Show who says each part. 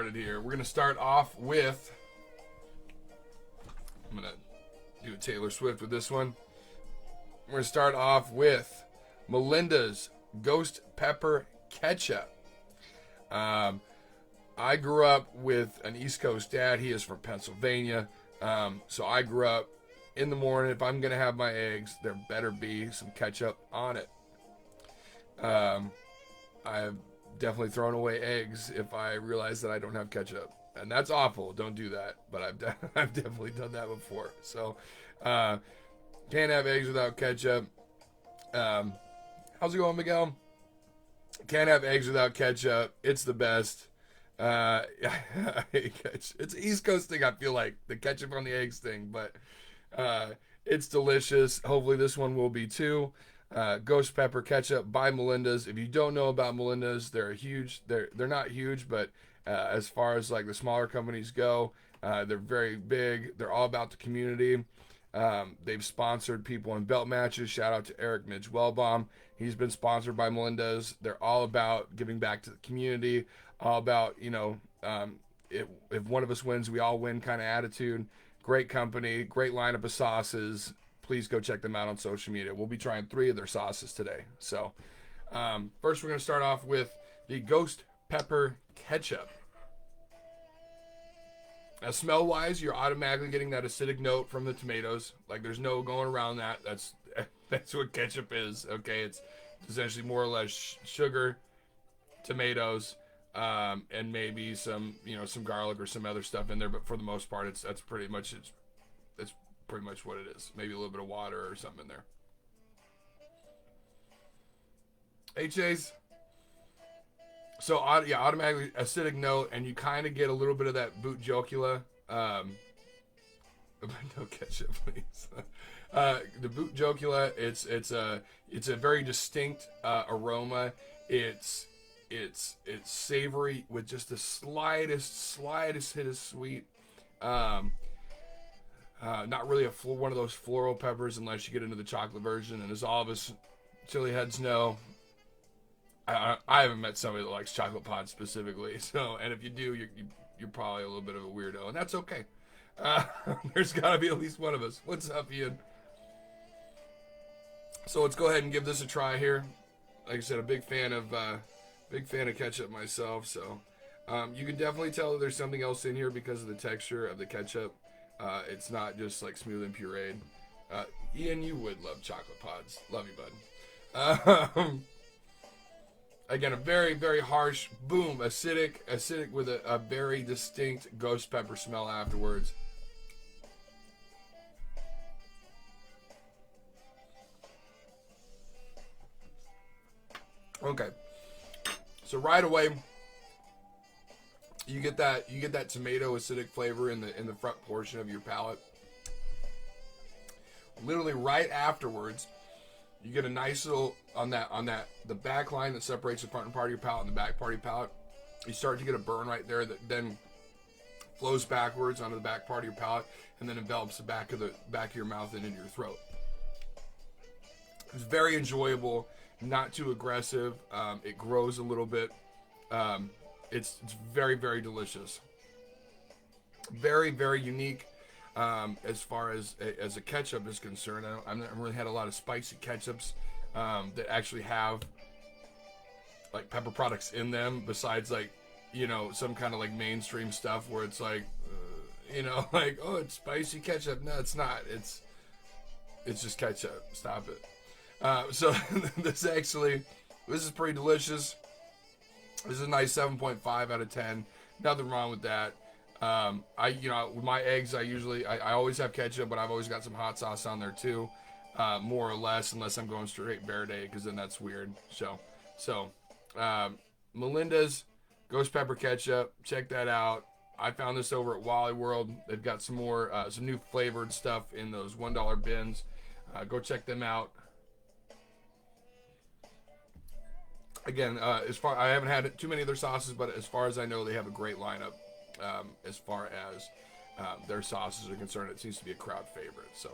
Speaker 1: Started here. We're gonna start off with. I'm gonna do a Taylor Swift with this one. We're gonna start off with Melinda's Ghost Pepper Ketchup. I grew up with an East Coast dad. He is from Pennsylvania. So I grew up in the morning. If I'm gonna have my eggs, there better be some ketchup on it. I've definitely thrown away eggs if I realize that I don't have ketchup, and that's awful. Don't do that. But I've definitely done that before. So can't have eggs without ketchup. How's it going, Miguel? Can't have eggs without ketchup. It's the best. I hate ketchup. It's an East Coast thing. I feel like the ketchup on the eggs thing, but it's delicious. Hopefully this one will be too. Ghost Pepper Ketchup by Melinda's. If you don't know about Melinda's, they're huge. They're not huge, but as far as like the smaller companies go, they're very big. They're all about the community. They've sponsored people in belt matches. Shout out to Eric Midge Wellbaum. He's been sponsored by Melinda's. They're all about giving back to the community. All about, if one of us wins, we all win kind of attitude. Great company, great lineup of sauces. Please go check them out on social media. We'll be trying 3 of their sauces today. So first we're going to start off with the Ghost Pepper Ketchup. Now, smell-wise, you're automatically getting that acidic note from the tomatoes. Like, there's no going around that. That's what ketchup is, okay? It's essentially more or less sugar, tomatoes, and maybe some garlic or some other stuff in there. But for the most part, that's pretty much what it is. Maybe a little bit of water or something in there. Hey, Chase. So, automatically acidic note, and you kind of get a little bit of that boot jocula. No ketchup, please. The boot jocula, it's a very distinct aroma. It's savory with just the slightest hit of sweet. Not really one of those floral peppers unless you get into the chocolate version. And as all of us chili heads know, I haven't met somebody that likes chocolate pods specifically. So, and if you do, you're probably a little bit of a weirdo, and that's okay. There's got to be at least one of us. What's up, Ian? So let's go ahead and give this a try here. Like I said, a big fan of ketchup myself. So you can definitely tell that there's something else in here because of the texture of the ketchup. It's not just like smooth and pureed. Ian, you would love chocolate pods. Love you, bud. Again, a very, very harsh, boom, acidic with a very distinct ghost pepper smell afterwards. Okay, so right away, you get that tomato acidic flavor in the front portion of your palate. Literally right afterwards, you get a nice little on the back line that separates the front part of your palate and the back part of your palate. You start to get a burn right there that then flows backwards onto the back part of your palate and then envelops the back of your mouth and into your throat. It's very enjoyable, not too aggressive. It grows a little bit. It's very, very delicious. Very, very unique. As far as a ketchup is concerned, I've never really had a lot of spicy ketchups that actually have like pepper products in them besides like some kind of like mainstream stuff where it's like like, oh, it's spicy ketchup. No, it's not. It's just ketchup. Stop it. So this is pretty delicious. This is a nice 7.5 out of 10. Nothing wrong with that. With my eggs, I always have ketchup, but I've always got some hot sauce on there too, more or less, unless I'm going straight Verde, because then that's weird. So, Melinda's Ghost Pepper Ketchup, check that out. I found this over at Wally World. They've got some new flavored stuff in those $1 bins. Go check them out. Again, I haven't had too many of their sauces, but as far as I know, they have a great lineup. As far as their sauces are concerned, it seems to be a crowd favorite. So